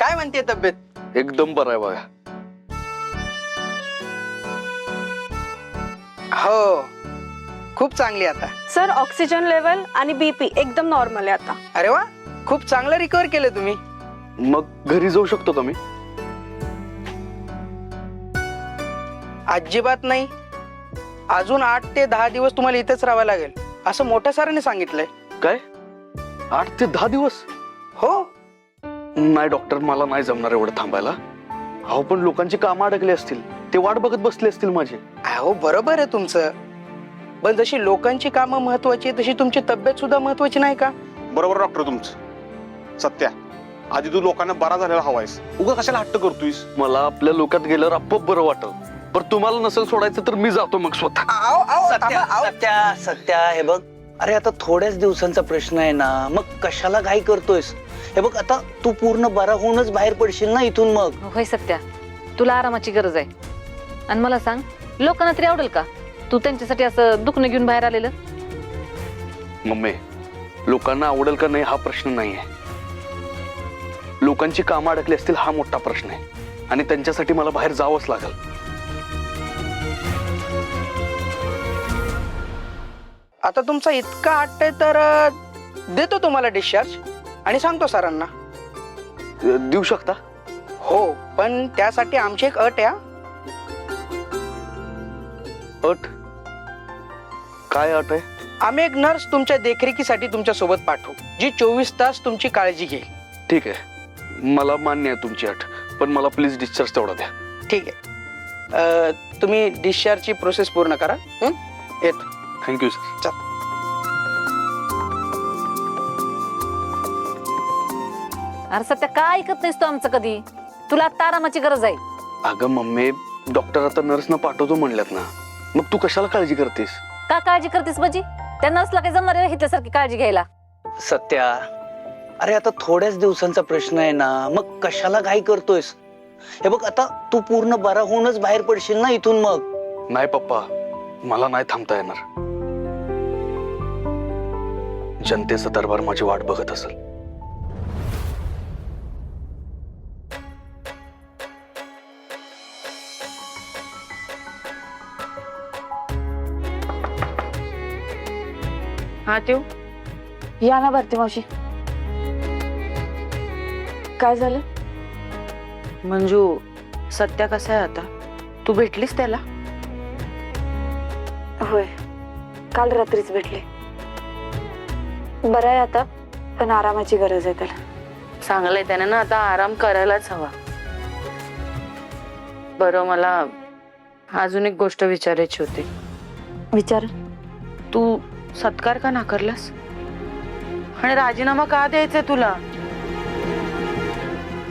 काय म्हणते तब्येत? एकदम बरं आहे बघा. हो खूप चांगली आता. सर ऑक्सिजन लेवल आणि बीपी एकदम नॉर्मल आहे आता. अरे वा, खूप चांगलं रिकव्हर केलं तुम्ही. मग घरी जाऊ शकतो का मी? अजिबात नाही. अजून 8 ते 10 दिवस तुम्हाला इथेच राहावं लागेल असं मोठ्या सरांनी सांगितलंय. काय 8 ते 10 दिवस? हो. नाही डॉक्टर, मला नाही जमणार एवढं थांबायला. अहो पण लोकांची कामं अडकली असतील, ते वाट बघत बसले असतील माझे. अहो बरोबर आहे तुमचं, पण जशी लोकांची कामं महत्वाची तशी तुमची तब्येत सुद्धा महत्वाची नाही का? बरोबर डॉक्टर तुमचं. सत्या, आधी तू लोकांना बरा झालेला हवायस, उगा कशाला हट्ट करतोयस? मला आपल्या लोकात गेल्यावर आपोआप बरं वाटल. पण तुम्हाला नसेल सोडायचं तर मी जातो मग स्वतः. सत्या सत्या हे बघ, अरे आता थोड्याच दिवसांचा प्रश्न आहे ना, मग कशाला घाई करतोयस? हे बघ आता तू पूर्ण बरा होऊनच बाहेर पडशील ना इथून. मग होय सत्या, तुला आरामाची गरज आहे. आणि मला सांग, लोकांना तरी आवडेल का तू त्यांच्यासाठी असं दुखणं घेऊन बाहेर आलेलं? मम्मी, लोकांना आवडेल का नाही हा प्रश्न नाहीये. लोकांची कामं अडकली असतील हा मोठा प्रश्न आहे, आणि त्यांच्यासाठी मला बाहेर जावंच लागेल. आता तुमचा इतका हट्ट आहे तर देतो तुम्हाला डिस्चार्ज आणि सांगतो सरांना. देऊ शकता? हो, पण त्यासाठी आमची एक अट आहे. अट? काय अट आहे? आम्ही एक नर्स तुमच्या देखरेखीसाठी तुमच्या सोबत पाठवू, जी 24 तास तुमची काळजी घेईल. ठीक आहे, मला मान्य आहे तुमची अट, पण मला प्लीज डिस्चार्ज तेवढा द्या. ठीक आहे, तुम्ही डिस्चार्जची प्रोसेस पूर्ण करा. येतो. Thank you sir. चल. अरे सत्या, काय ऐकत नाहीस तू आमचं कधी? तुला आता आरामाची गरज आहे. अगं मम्मी, डॉक्टर आता नर्सना पाठवतो म्हणल्यात ना, मग तू कशाला काळजी करतेस? का काळजी करतेस माझी? त्या नर्सला काही जमणार आहे हिच्यासारखी काळजी घ्यायला? सत्या, अरे आता थोड्याच दिवसांचा प्रश्न आहे ना, मग कशाला घाई करतोयस? हे बघ आता तू पूर्ण बरा होऊनच बाहेर पडशील ना इथून. मग नाही पप्पा, मला नाही थांबता येणार. जनतेचा दरबार माझी वाट बघत असेल. हा ठेव. या ना भारती मावशी. काय झालं? मंजू, सत्या कसा आहे आता? तू भेटलीस त्याला? होय, काल रात्रीच भेटले. बरं आहे आता, पण आरामाची गरज आहे त्याला. चांगलंय, त्याने ना आता आराम करायलाच हवा. बरं, मला अजून एक गोष्ट विचारायची होती. विचार. तू सत्कार का नाकारलास? आणि राजीनामा का द्यायचाय तुला?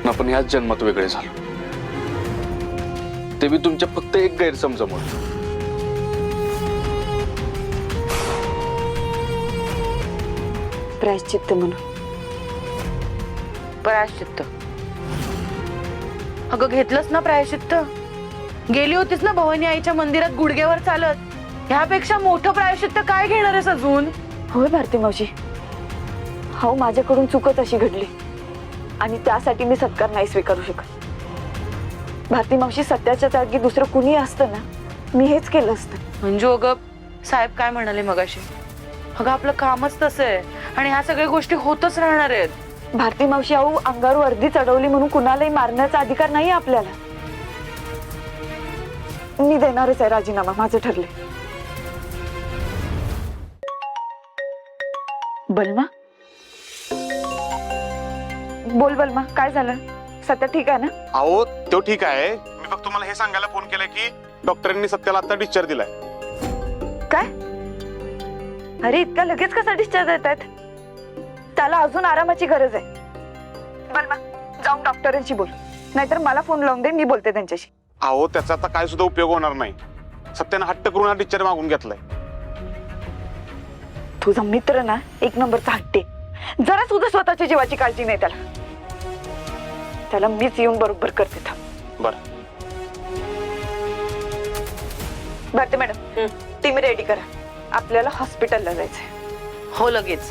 आपण याच जन्मात वेगळे झालो, ते मी तुमच्या फक्त एक गैरसमजामुळे. प्रायश्चित्त म्हणून. प्रायश्चित्त? अगं घेतलंस ना प्रायश्चित्त? गेली होतीस ना भवानी आईच्या मंदिरात गुडघ्यावर चालत? ह्यापेक्षा मोठं प्रायश्चित्त काय घेणार आहेस अजून? होय भारती मावशी, हो माझ्याकडून चुकत अशी घडली आणि त्यासाठी मी सत्कार नाही स्वीकारू शकत. भारती मावशी, सत्याच्या जागी दुसरं कुणी असतं ना, मी हेच केलं असतं. म्हणजे अगं साहेब काय म्हणाले मगाशी? अगं आपलं कामच तसं आहे आणि ह्या सगळ्या गोष्टी होतच राहणार आहेत. भारती मावशी, अहो अंगावर वर्दी चढवली म्हणून कुणालाही मारण्याचा अधिकार नाही आपल्याला. मी देणारच आहे राजीनामा, माझं ठरले. बलमा, बोल बलमा, काय झालं? सत्या ठीक आहे ना? अहो तो ठीक आहे, मी फक्त तुम्हाला हे सांगायला फोन केलाय की डॉक्टरांनी सत्याला आता डिस्चार्ज दिलाय. काय? अरे इतका लगेच कसा डिस्चार्ज देतात? त्याला अजून आरामाची गरज आहे. बलमा, जाऊन डॉक्टरांशी बोल, नाहीतर मला फोन लावून दे, मी बोलते त्यांच्याशी. अहो त्याचा आता काय सुद्धा उपयोग होणार नाही. सत्यानं हट्ट करून हा डिस्चार्ज मागून घेतलाय. तुझा मित्र ना एक नंबरचा हट्टे, जरा सुद्धा स्वतःच्या जीवाची काळजी नाही त्याला. त्याला मीच येऊन बरोबर करते. थांब. बर भारती मॅडम, टीम रेडी करा, आपल्याला हॉस्पिटलला जायचंय. हो लगेच.